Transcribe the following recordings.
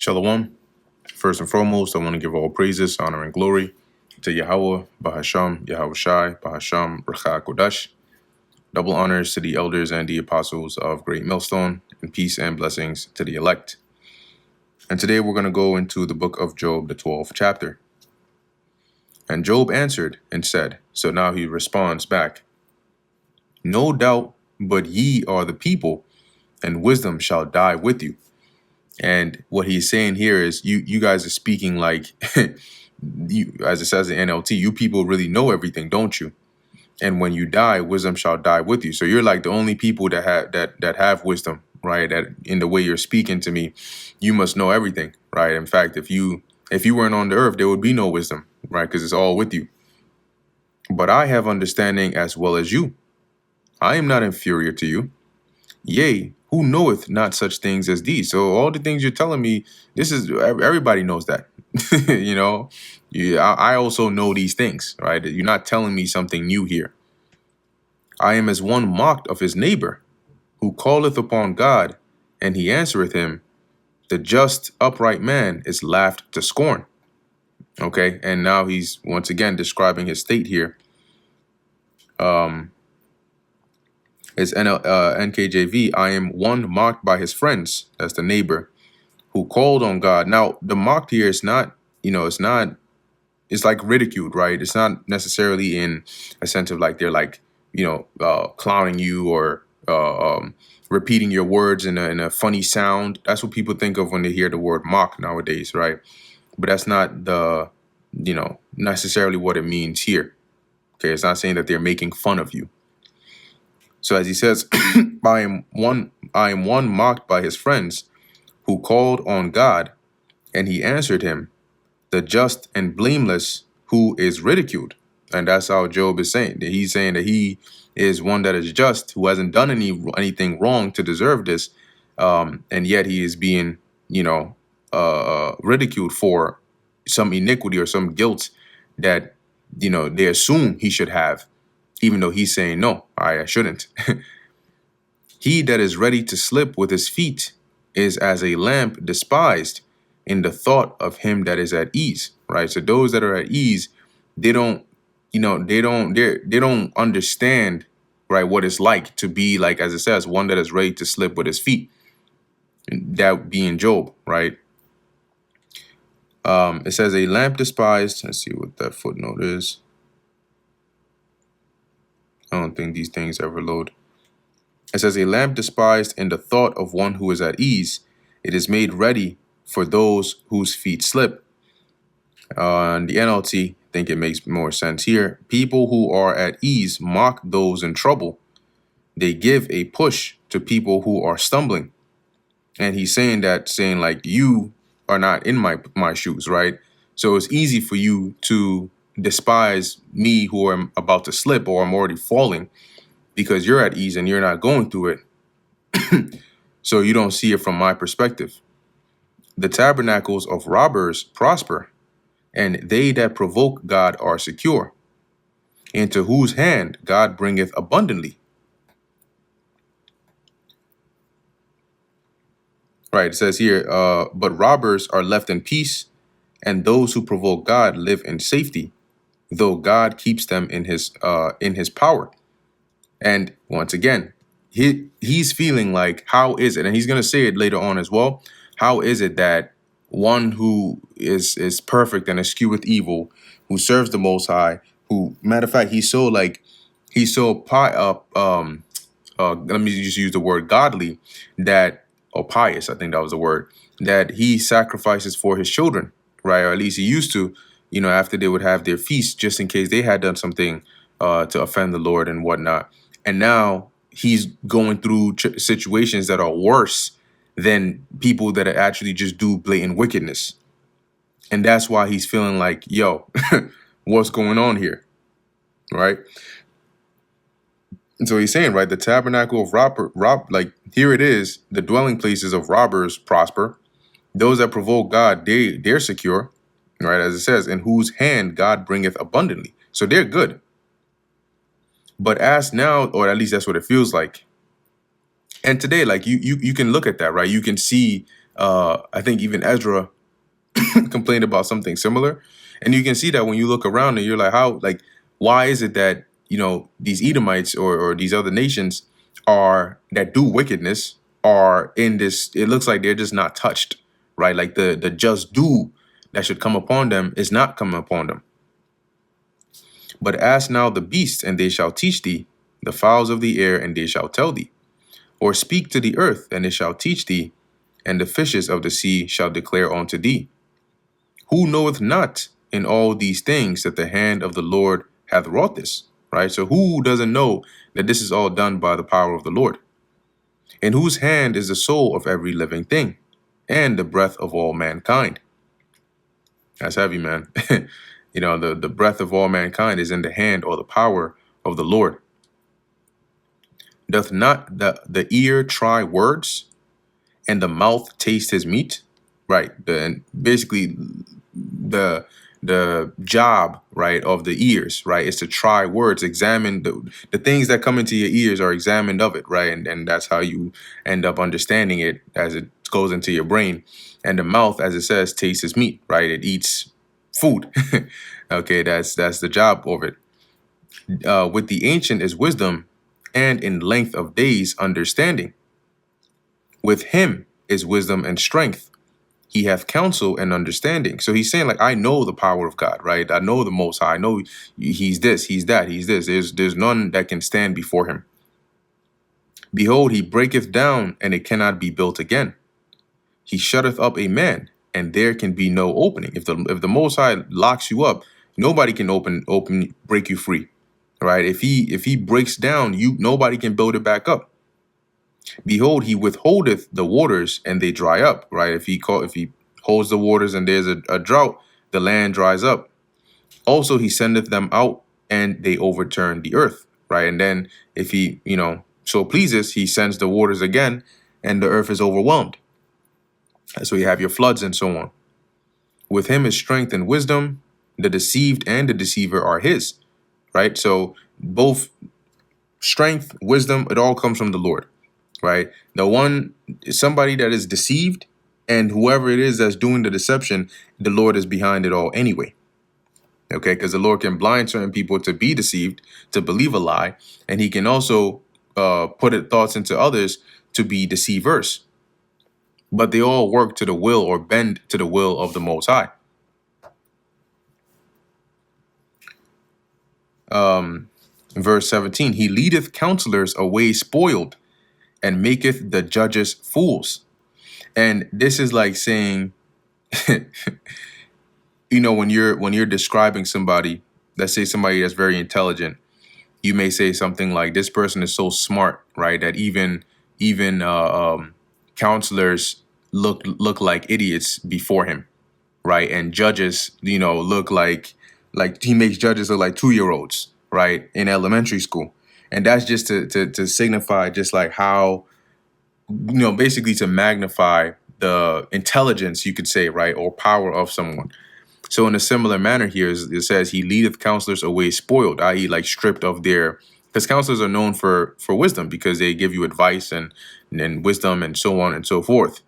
Shalom. First and foremost, I want to give all praises, honor, and glory to Yahweh, Bahasham, Yahweh Shai, Bahasham, Racha Kodash. Double honors to the elders and the apostles of Great Millstone, and peace and blessings to the elect. And today we're going to go into the book of Job, the 12th chapter. And Job answered and said, so now he responds back, no doubt, but ye are the people, and wisdom shall die with you. And what he's saying here is you guys are speaking like, you, as it says in NLT, you people really know everything, don't you? And when you die, wisdom shall die with you. So you're like the only people that have wisdom, right? That in the way you're speaking to me, you must know everything, right? In fact, if you weren't on the earth, there would be no wisdom, right? Because it's all with you. But I have understanding as well as you. I am not inferior to you. Yea, who knoweth not such things as these? So all the things you're telling me, this is everybody knows that. You know, I also know these things, right? You're not telling me something new here. I am as one mocked of his neighbor, who calleth upon God, and he answereth him. The just, upright man is laughed to scorn. Okay, and now he's once again describing his state here. It's NKJV. I am one mocked by his friends. That's the neighbor who called on God. Now, the mocked here is not, it's like ridiculed, right? It's not necessarily in a sense of like they're like, clowning you or repeating your words in a funny sound. That's what people think of when they hear the word mock nowadays, right? But that's not necessarily what it means here. Okay, it's not saying that they're making fun of you. So as he says, I am one mocked by his friends, who called on God, and he answered him, the just and blameless, who is ridiculed. And that's how Job is saying. He's saying that he is one that is just, who hasn't done anything wrong to deserve this, and yet he is being, ridiculed for some iniquity or some guilt that, they assume he should have, even though he's saying, no, I shouldn't. He that is ready to slip with his feet is as a lamp despised in the thought of him that is at ease, right? So those that are at ease, they don't understand, right, what it's like to be like, as it says, one that is ready to slip with his feet. That being Job, right? It says a lamp despised. Let's see what that footnote is. I don't think these things ever load. It says a lamp despised in the thought of one who is at ease. It is made ready for those whose feet slip. In the NLT, I think it makes more sense here. People who are at ease mock those in trouble. They give a push to people who are stumbling. And he's saying like, you are not in my shoes, right? So it's easy for you to despise me who am about to slip or I'm already falling because you're at ease and you're not going through it. So you don't see it from my perspective. The tabernacles of robbers prosper, and they that provoke God are secure, into whose hand God bringeth abundantly. Right, it says here, but robbers are left in peace, and those who provoke God live in safety, though God keeps them in his power. And once again, he's feeling like, how is it? And he's going to say it later on as well. How is it that one who is perfect and eschew with evil, who serves the Most High, who, matter of fact, he's so let me just use the word godly, that, or pious, I think that was the word, that he sacrifices for his children, right? Or at least he used to, after they would have their feast, just in case they had done something to offend the Lord and whatnot. And now he's going through situations that are worse than people that actually just do blatant wickedness. And that's why he's feeling like, yo, what's going on here? Right? And so he's saying, right, the tabernacle of like, here it is, the dwelling places of robbers prosper. Those that provoke God, they're secure, right? As it says, in whose hand God bringeth abundantly. So they're good. But as now, or at least that's what it feels like. And today, like you can look at that, right? You can see I think even Ezra complained about something similar. And you can see that when you look around and you're like, why is it that, these Edomites or these other nations that do wickedness are in this, it looks like they're just not touched, right? Like the just due that should come upon them is not coming upon them. But ask now the beasts, and they shall teach thee, the fowls of the air, and they shall tell thee. Or speak to the earth, and it shall teach thee, and the fishes of the sea shall declare unto thee. Who knoweth not in all these things that the hand of the Lord hath wrought this? Right? So who doesn't know that this is all done by the power of the Lord? In whose hand is the soul of every living thing, and the breath of all mankind? That's heavy, man. The breath of all mankind is in the hand or the power of the Lord. Doth not the ear try words, and the mouth taste his meat? Right. Basically, the job, right, of the ears, right, is to try words, examine the things that come into your ears are examined of it, right, and that's how you end up understanding it as it goes into your brain. And the mouth, as it says, tastes his meat, right, it eats food. Okay, that's the job of it. With the ancient is wisdom, and in length of days understanding. With him is wisdom and strength. He hath counsel and understanding. So he's saying, like, I know the power of God, right? I know the Most High. I know he's this, he's that, he's this. There's none that can stand before him. Behold, he breaketh down, and it cannot be built again. He shutteth up a man, and there can be no opening. If the Most High locks you up, nobody can break you free, right? If he breaks down, nobody can build it back up. Behold, he withholdeth the waters, and they dry up, right? If he holds the waters and there's a drought, the land dries up. Also, he sendeth them out, and they overturn the earth, right? And then if he, so pleases, he sends the waters again, and the earth is overwhelmed. So you have your floods and so on. With him is strength and wisdom. The deceived and the deceiver are his, right? So both strength, wisdom, it all comes from the Lord. Right? The one is somebody that is deceived, and whoever it is that's doing the deception, the Lord is behind it all anyway. Okay, because the Lord can blind certain people to be deceived, to believe a lie, and he can also put thoughts into others to be deceivers. But they all work to the will or bend to the will of the Most High. Verse 17, he leadeth counselors away spoiled, and maketh the judges fools. And this is like saying, when you're describing somebody, let's say somebody that's very intelligent, you may say something like, this person is so smart, right, that even counselors look like idiots before him, right? And judges, look like he makes judges look like 2-year-olds, right, in elementary school. And that's just to signify just like how, basically to magnify the intelligence, you could say, right, or power of someone. So in a similar manner here, it says he leadeth counselors away spoiled, i.e. like stripped of because counselors are known for wisdom, because they give you advice and wisdom and so on and so forth.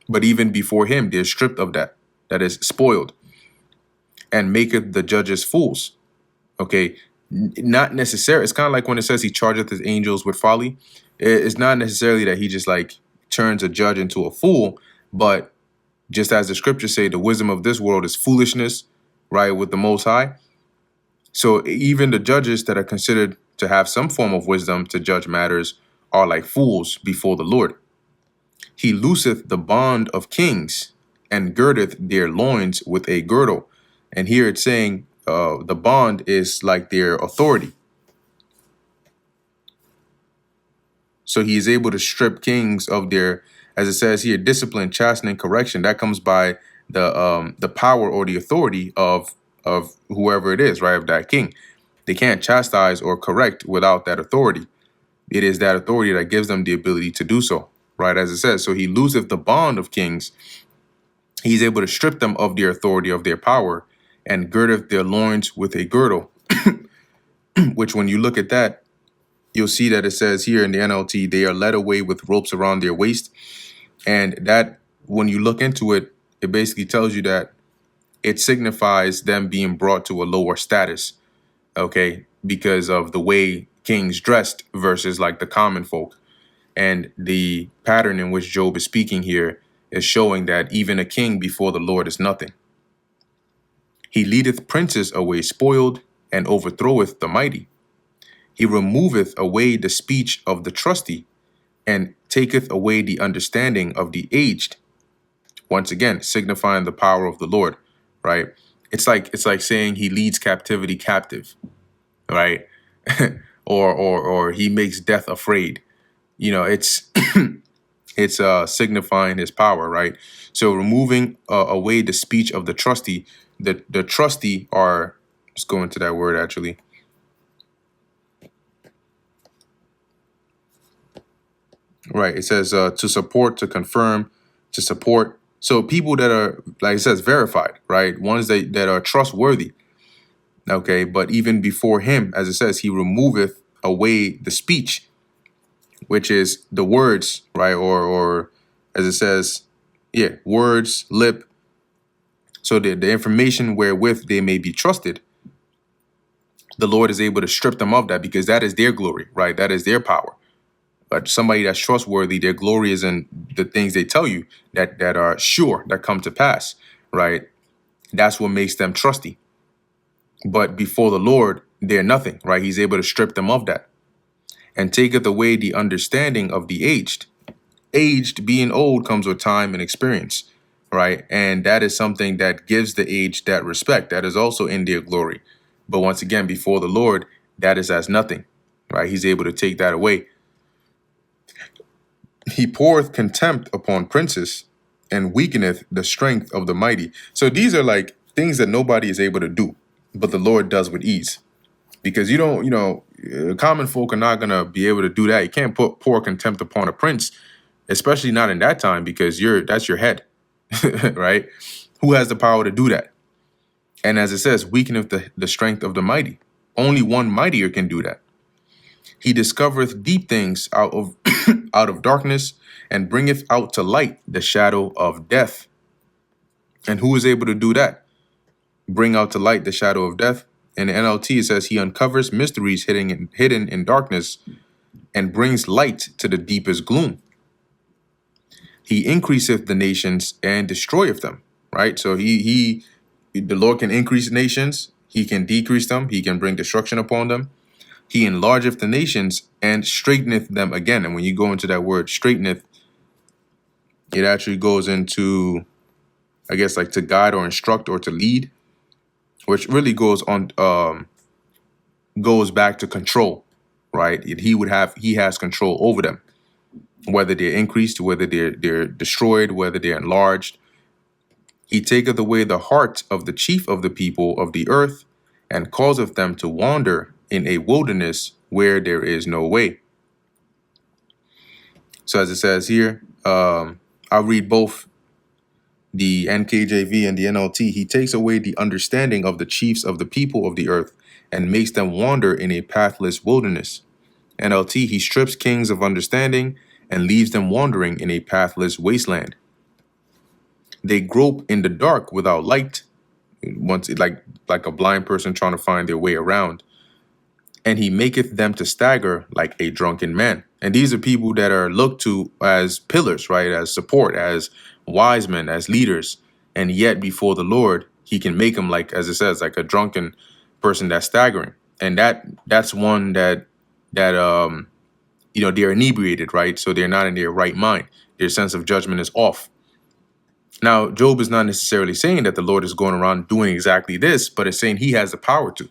But even before him, they're stripped of that is spoiled, and maketh the judges fools. Okay, not necessarily. It's kind of like when it says he chargeth his angels with folly. It's not necessarily that he just like turns a judge into a fool, but just as the scriptures say, the wisdom of this world is foolishness, right, with the Most High. So even the judges that are considered to have some form of wisdom to judge matters are like fools before the Lord. He looseth the bond of kings, and girdeth their loins with a girdle. And here it's saying the bond is like their authority. So he is able to strip kings of their, as it says here, discipline, chastening, correction. That comes by the power or the authority of whoever it is, right, of that king. They can't chastise or correct without that authority. It is that authority that gives them the ability to do so, right, as it says. So he loseth the bond of kings. He's able to strip them of their authority, of their power, and girdeth their loins with a girdle, which when you look at that, you'll see that it says here in the NLT, they are led away with ropes around their waist. And that when you look into it, it basically tells you that it signifies them being brought to a lower status, okay, because of the way kings dressed versus like the common folk. And the pattern in which Job is speaking here is showing that even a king before the Lord is nothing. He leadeth princes away spoiled, and overthroweth the mighty. He removeth away the speech of the trusty, and taketh away the understanding of the aged. Once again, signifying the power of the Lord, right? It's like saying he leads captivity captive, right? or he makes death afraid. You know, it's it's signifying his power, right? So removing away the speech of the trusty. The trusty are, let's go into that word actually. Right. It says to support, to confirm, to support. So people that are, like it says, verified, right? Ones that are trustworthy. Okay. But even before him, as it says, he removeth away the speech, which is the words, right? Or as it says, yeah, words, lip. So the information wherewith they may be trusted, the Lord is able to strip them of that because that is their glory, right? That is their power. But somebody that's trustworthy, their glory is in the things they tell you that are sure, that come to pass, right? That's what makes them trusty. But before the Lord, they're nothing, right? He's able to strip them of that. And taketh away the understanding of the aged. Aged, being old, comes with time and experience, right? And that is something that gives the aged that respect. That is also in their glory. But once again, before the Lord, that is as nothing, right? He's able to take that away. He poureth contempt upon princes and weakeneth the strength of the mighty. So these are like things that nobody is able to do, but the Lord does with ease. Because you don't, common folk are not going to be able to do that. You can't pour contempt upon a prince, especially not in that time, because that's your head, right? Who has the power to do that? And as it says, weakeneth the strength of the mighty. Only one mightier can do that. He discovereth deep things out of out of darkness, and bringeth out to light the shadow of death. And who is able to do that? Bring out to light the shadow of death. In the NLT, it says he uncovers mysteries hidden in darkness and brings light to the deepest gloom. He increaseth the nations and destroyeth them, right? So the Lord can increase nations. He can decrease them. He can bring destruction upon them. He enlargeth the nations and straighteneth them again. And when you go into that word straighteneth, it actually goes into, I guess, like to guide or instruct or to lead, which really goes back to control, right? He has control over them, whether they're increased, whether they're destroyed, whether they're enlarged. He taketh away the heart of the chief of the people of the earth, and causeth them to wander in a wilderness where there is no way. So as it says here, I'll read both the NKJV and the NLT. He takes away the understanding of the chiefs of the people of the earth and makes them wander in a pathless wilderness. NLT, he strips kings of understanding and leaves them wandering in a pathless wasteland. They grope in the dark without light, once like a blind person trying to find their way around. And he maketh them to stagger like a drunken man. And these are people that are looked to as pillars, right? As support, as wise men, as leaders. And yet before the Lord, he can make them, like, as it says, like a drunken person that's staggering. And that's one that they're inebriated, right? So they're not in their right mind. Their sense of judgment is off. Now, Job is not necessarily saying that the Lord is going around doing exactly this, but it's saying he has the power to.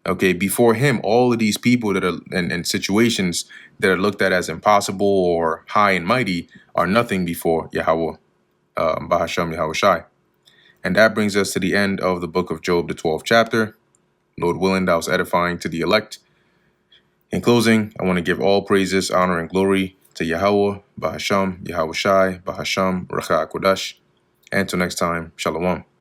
Okay, before him, all of these people that are in situations that are looked at as impossible or high and mighty are nothing before Yahweh, Bahasham Yahweh Shai. And that brings us to the end of the book of Job, the 12th chapter. Lord willing, that was edifying to the elect. In closing, I want to give all praises, honor, and glory to Yahweh, Bahasham Yahweh Shai, Bahasham Racha Kodash. And until next time, Shalom.